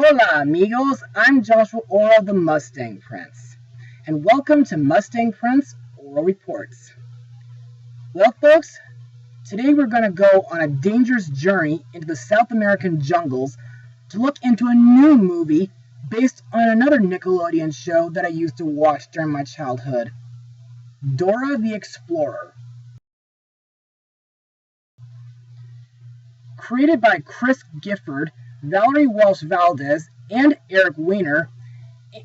Hola amigos, I'm Joshua Orro the Mustang Prince, and welcome to Mustang Prince Orro Reports. Well folks, today we're going to go on a dangerous journey into the South American jungles to look into a new movie based on another Nickelodeon show that I used to watch during my childhood, Dora the Explorer. Created by Chris Gifford, Valerie Walsh Valdez, and Eric Weiner,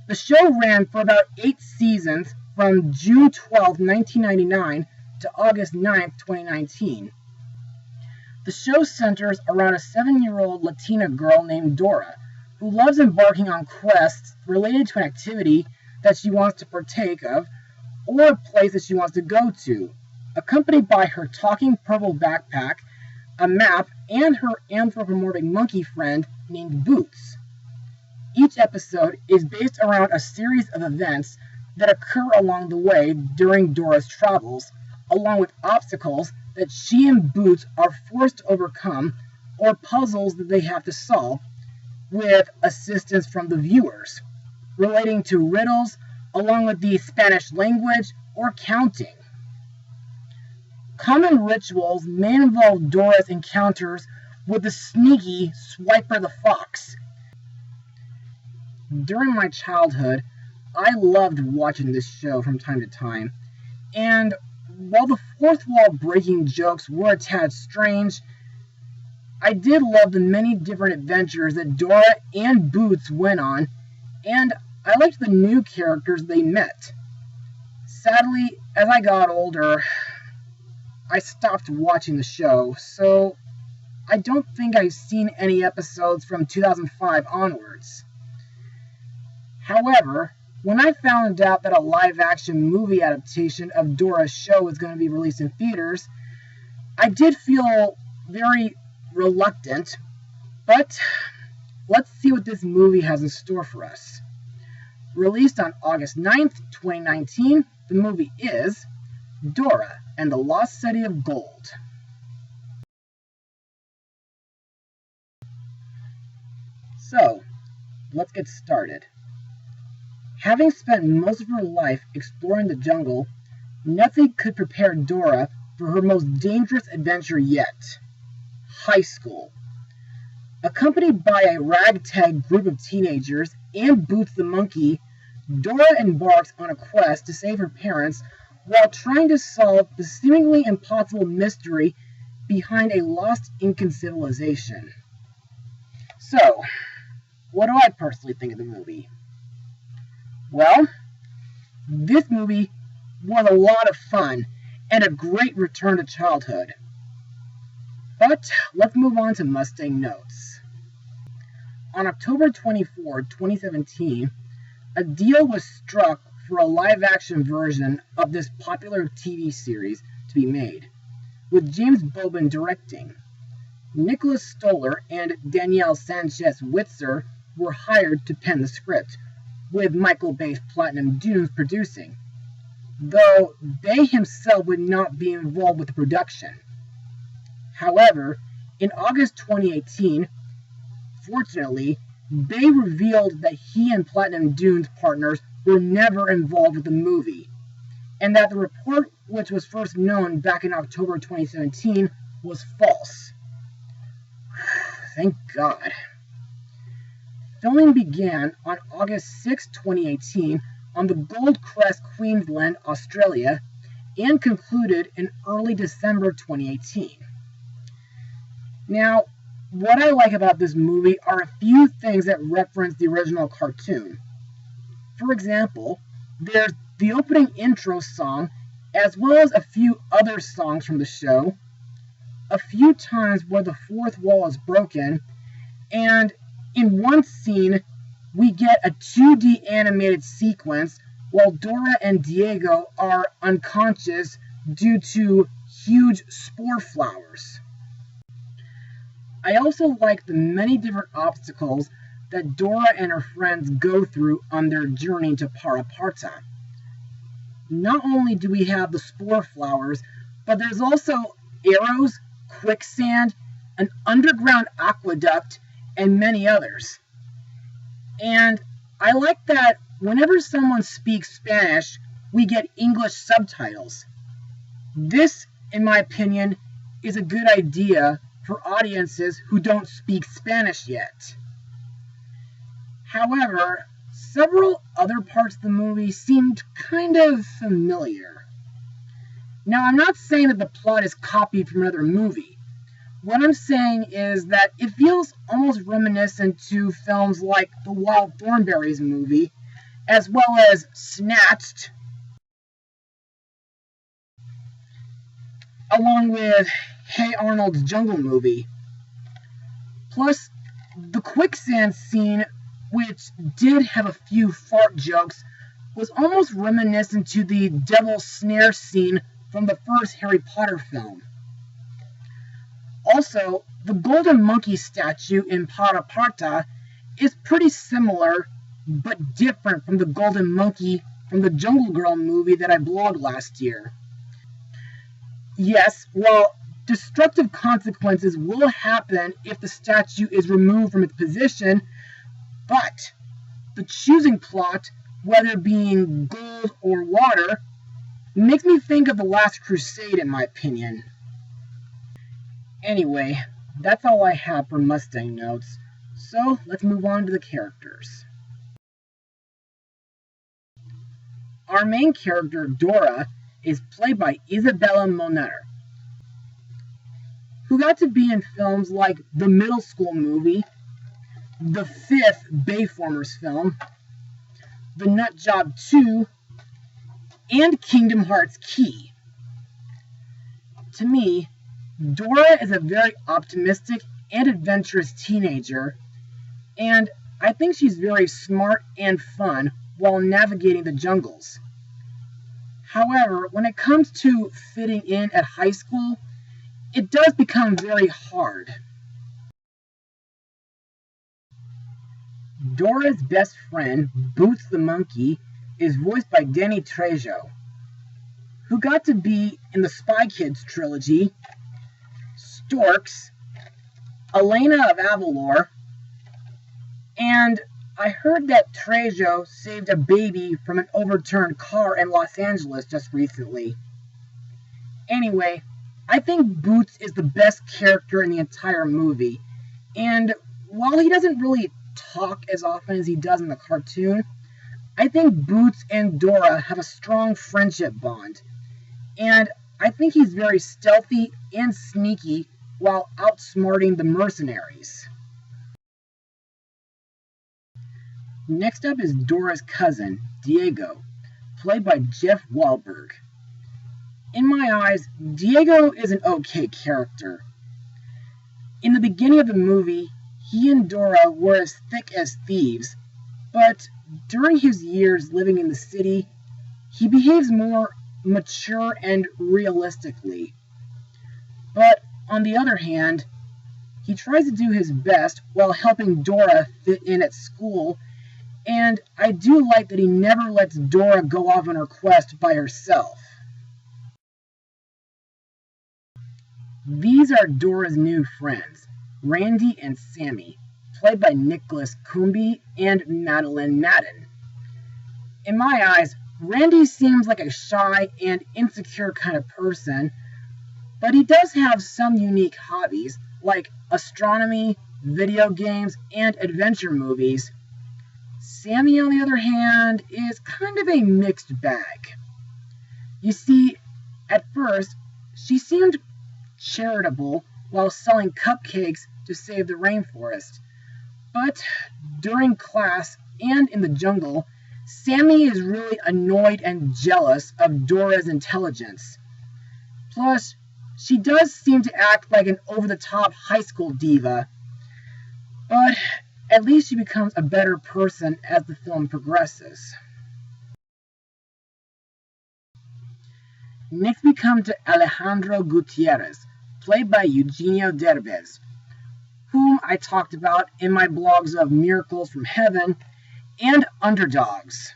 the show ran for about 8 seasons from June 12, 1999 to August 9, 2019. The show centers around a 7-year-old Latina girl named Dora, who loves embarking on quests related to an activity that she wants to partake of or a place that she wants to go to, accompanied by her talking purple backpack, a map, and her anthropomorphic monkey friend named Boots. Each episode is based around a series of events that occur along the way during Dora's travels, along with obstacles that she and Boots are forced to overcome or puzzles that they have to solve, with assistance from the viewers, relating to riddles along with the Spanish language or counting. Common rituals may involve Dora's encounters with the sneaky Swiper the Fox. During my childhood, I loved watching this show from time to time, and while the fourth wall breaking jokes were a tad strange, I did love the many different adventures that Dora and Boots went on, and I liked the new characters they met. Sadly, as I got older, I stopped watching the show, so I don't think I've seen any episodes from 2005 onwards. However, when I found out that a live-action movie adaptation of Dora's show was going to be released in theaters, I did feel very reluctant, but let's see what this movie has in store for us. Released on August 9th, 2019, the movie is Dora and the Lost City of Gold. So, let's get started. Having spent most of her life exploring the jungle, nothing could prepare Dora for her most dangerous adventure yet: high school. Accompanied by a ragtag group of teenagers and Boots the monkey, Dora embarks on a quest to save her parents while trying to solve the seemingly impossible mystery behind a lost Incan civilization. So, what do I personally think of the movie? Well, this movie was a lot of fun and a great return to childhood. But let's move on to Mustang notes. On October 24, 2017, a deal was struck for a live-action version of this popular TV series to be made, with James Bobin directing. Nicholas Stoller and Danielle Sanchez-Witzer were hired to pen the script, with Michael Bay's Platinum Dunes producing, though Bay himself would not be involved with the production. However, in August 2018, fortunately, Bay revealed that he and Platinum Dunes partners were never involved with the movie, and that the report, which was first known back in October 2017, was false. Thank God. Filming began on August 6, 2018 on the Gold Crest, Queensland, Australia, and concluded in early December 2018. Now, what I like about this movie are a few things that reference the original cartoon. For example, there's the opening intro song, as well as a few other songs from the show, a few times where the fourth wall is broken, and in one scene, we get a 2D animated sequence while Dora and Diego are unconscious due to huge spore flowers. I also like the many different obstacles that Dora and her friends go through on their journey to Paraparta. Not only do we have the spore flowers, but there's also arrows, quicksand, an underground aqueduct, and many others. And I like that whenever someone speaks Spanish, we get English subtitles. This, in my opinion, is a good idea for audiences who don't speak Spanish yet. However, several other parts of the movie seemed kind of familiar. Now, I'm not saying that the plot is copied from another movie. What I'm saying is that it feels almost reminiscent to films like the Wild Thornberrys movie, as well as Snatched, along with Hey Arnold's Jungle movie. Plus, the quicksand scene, which did have a few fart jokes, was almost reminiscent to the devil's snare scene from the first Harry Potter film. Also, the golden monkey statue in Para Parta is pretty similar, but different from the golden monkey from the Jungle Girl movie that I blogged last year. Yes, while destructive consequences will happen if the statue is removed from its position, but the choosing plot, whether being gold or water, makes me think of The Last Crusade in my opinion. Anyway, that's all I have for Mustang notes, so let's move on to the characters. Our main character, Dora, is played by Isabella Moner, who got to be in films like the Middle School movie, the fifth Bayformers film, The Nut Job 2, and Kingdom Hearts Key. To me, Dora is a very optimistic and adventurous teenager, and I think she's very smart and fun while navigating the jungles. However, when it comes to fitting in at high school, it does become very hard. Dora's best friend, Boots the Monkey, is voiced by Danny Trejo, who got to be in the Spy Kids trilogy, Storks, Elena of Avalor, and I heard that Trejo saved a baby from an overturned car in Los Angeles just recently. Anyway, I think Boots is the best character in the entire movie, and while he doesn't really talk as often as he does in the cartoon, I think Boots and Dora have a strong friendship bond, and I think he's very stealthy and sneaky while outsmarting the mercenaries. Next up is Dora's cousin, Diego, played by Jeff Wahlberg. In my eyes, Diego is an okay character. In the beginning of the movie, he and Dora were as thick as thieves, but during his years living in the city, he behaves more mature and realistically. But on the other hand, he tries to do his best while helping Dora fit in at school, and I do like that he never lets Dora go off on her quest by herself. These are Dora's new friends, Randy and Sammy, played by Nicholas Coombe and Madeline Madden. In my eyes, Randy seems like a shy and insecure kind of person, but he does have some unique hobbies, like astronomy, video games, and adventure movies. Sammy, on the other hand, is kind of a mixed bag. You see, at first, she seemed charitable while selling cupcakes to save the rainforest. But during class and in the jungle, Sammy is really annoyed and jealous of Dora's intelligence. Plus, she does seem to act like an over-the-top high school diva. But at least she becomes a better person as the film progresses. Next we come to Alejandro Gutierrez, played by Eugenio Derbez, whom I talked about in my blogs of Miracles from Heaven and Underdogs.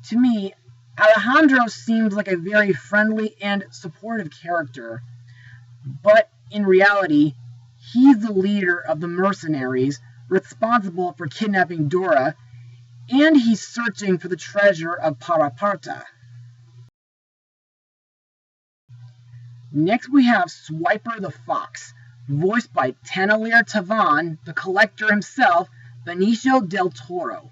To me, Alejandro seems like a very friendly and supportive character, but in reality, he's the leader of the mercenaries responsible for kidnapping Dora, and he's searching for the treasure of Paraparta. Next we have Swiper the Fox, voiced by Tanelier Tavan, the collector himself, Benicio del Toro,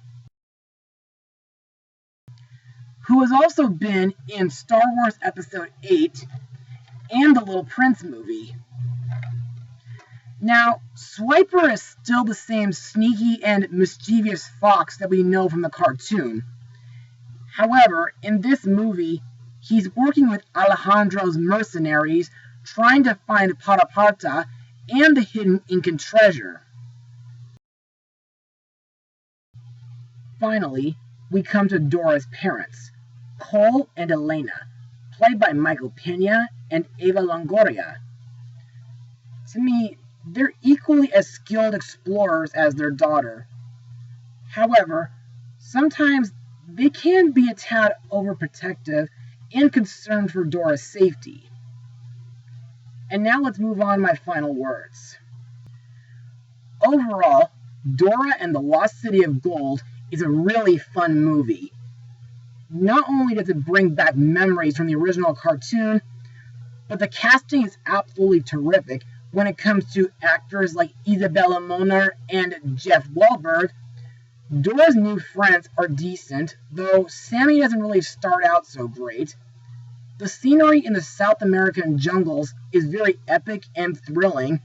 who has also been in Star Wars Episode 8 and the Little Prince movie. Now, Swiper is still the same sneaky and mischievous fox that we know from the cartoon. However, in this movie, he's working with Alejandro's mercenaries trying to find Paraparta and the hidden Incan treasure. Finally, we come to Dora's parents, Cole and Elena, played by Michael Pena and Eva Longoria. To me, they're equally as skilled explorers as their daughter. However, sometimes they can be a tad overprotective and concerned for Dora's safety. And now let's move on to my final words. Overall, Dora and the Lost City of Gold is a really fun movie. Not only does it bring back memories from the original cartoon, but the casting is absolutely terrific when it comes to actors like Isabella Moner and Jeff Wahlberg. Dora's new friends are decent, though Sammy doesn't really start out so great. The scenery in the South American jungles is very epic and thrilling,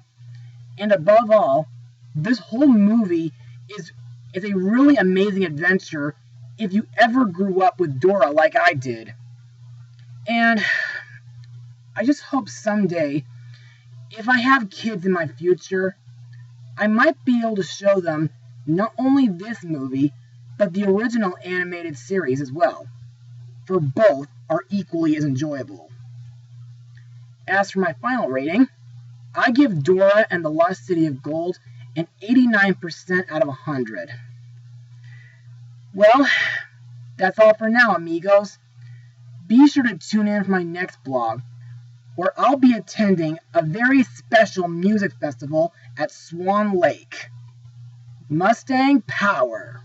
and above all, this whole movie is a really amazing adventure if you ever grew up with Dora like I did. And I just hope someday, if I have kids in my future, I might be able to show them not only this movie, but the original animated series as well, for both are equally as enjoyable. As for my final rating, I give Dora and the Lost City of Gold an 89% out of 100. Well, that's all for now, amigos. Be sure to tune in for my next blog, where I'll be attending a very special music festival at Swan Lake. Mustang Power!